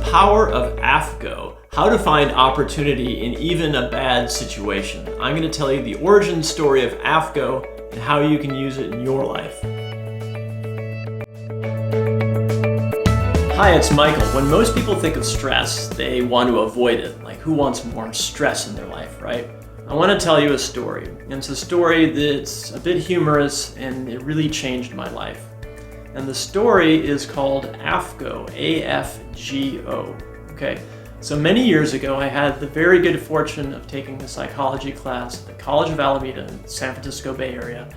power of AFGO, how to find opportunity in even a bad situation. I'm going to tell you the origin story of AFGO and how you can use it in your life. Hi, it's Michael. When most people think of stress, they want to avoid it. Like, who wants more stress in their life, right? I want to tell you a story. And it's a story that's a bit humorous and it really changed my life. And the story is called AFGO, A.F.G.O. Okay, so many years ago, I had the very good fortune of taking a psychology class at the College of Alameda in the San Francisco Bay Area.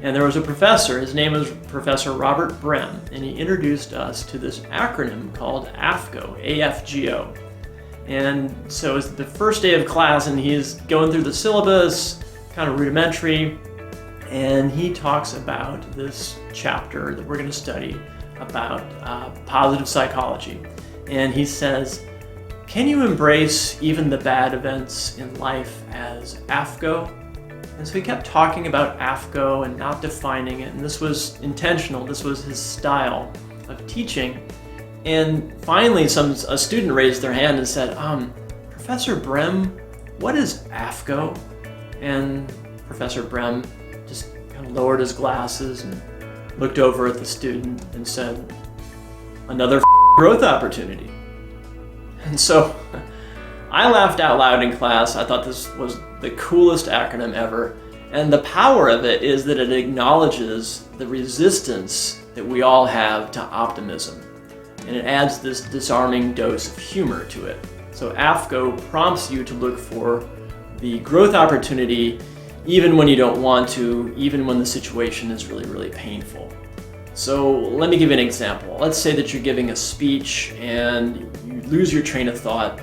And there was a professor, his name was Professor Robert Brehm, and he introduced us to this acronym called AFGO, A-F-G-O. And so it was the first day of class, and he's going through the syllabus, kind of rudimentary, and he talks about this chapter that we're going to study about positive psychology. And he says, can you embrace even the bad events in life as AFGO? And so he kept talking about AFGO and not defining it, and this was intentional. This was his style of teaching. And finally, a student raised their hand and said, Professor Brehm, what is AFGO? And Professor Brehm just kind of lowered his glasses and looked over at the student and said, another growth opportunity. And so I laughed out loud in class. I thought this was the coolest acronym ever. And the power of it is that it acknowledges the resistance that we all have to optimism. And it adds this disarming dose of humor to it. So AFGO prompts you to look for the growth opportunity even when you don't want to, even when the situation is really, really painful. So let me give you an example. Let's say that you're giving a speech and you lose your train of thought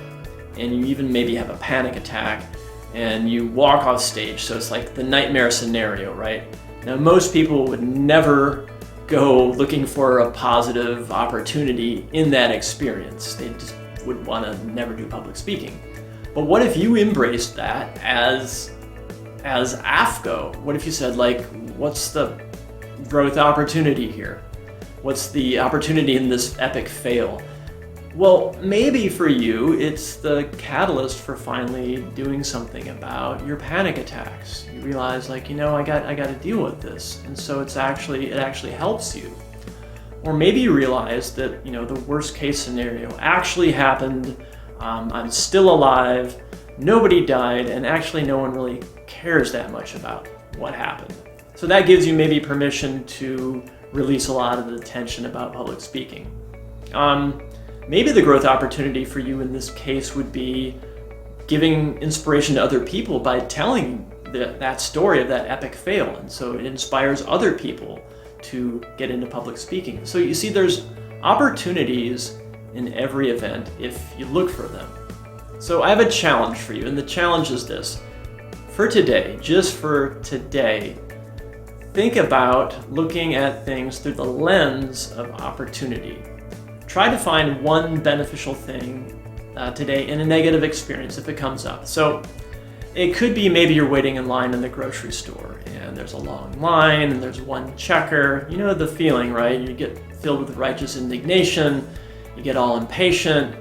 and you even maybe have a panic attack and you walk off stage. So it's like the nightmare scenario, right? Now, most people would never go looking for a positive opportunity in that experience. They just would want to never do public speaking. But what if you embraced that as AFGO? What if you said, like, what's the growth opportunity here? What's the opportunity in this epic fail? Well, maybe for you, it's the catalyst for finally doing something about your panic attacks. You realize, like, I got to deal with this, and so it actually helps you. Or maybe you realize that the worst case scenario actually happened. I'm still alive. Nobody died, and actually no one really cares that much about what happened. So that gives you maybe permission to release a lot of the tension about public speaking. Maybe the growth opportunity for you in this case would be giving inspiration to other people by telling that story of that epic fail. And so it inspires other people to get into public speaking. So you see, there's opportunities in every event if you look for them. So I have a challenge for you, and the challenge is this. For today, just for today, think about looking at things through the lens of opportunity. Try to find one beneficial thing today in a negative experience if it comes up. So it could be maybe you're waiting in line in the grocery store and there's a long line and there's one checker. You know the feeling, right? You get filled with righteous indignation, you get all impatient.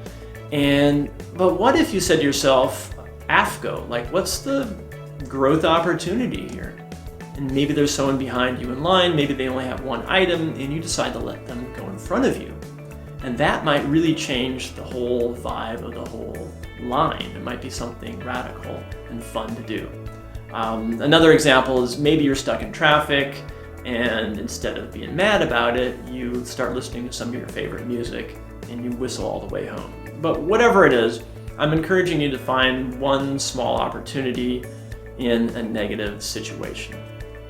But what if you said to yourself, AFGO, like, what's the growth opportunity here? And maybe there's someone behind you in line, maybe they only have one item, and you decide to let them go in front of you. And that might really change the whole vibe of the whole line. It might be something radical and fun to do. Another example is maybe you're stuck in traffic, and instead of being mad about it, you start listening to some of your favorite music and you whistle all the way home. But whatever it is, I'm encouraging you to find one small opportunity in a negative situation.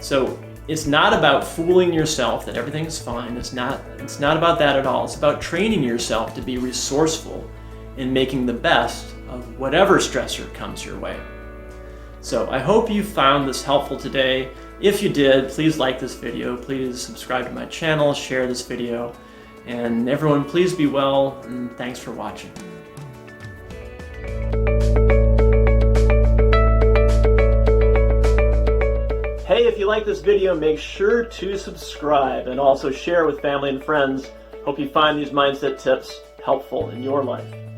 So it's not about fooling yourself that everything's fine. It's not about that at all. It's about training yourself to be resourceful in making the best of whatever stressor comes your way. So I hope you found this helpful today. If you did, please like this video. Please subscribe to my channel, share this video, and everyone, please be well, and thanks for watching. Hey, if you like this video, make sure to subscribe and also share with family and friends. Hope you find these mindset tips helpful in your life.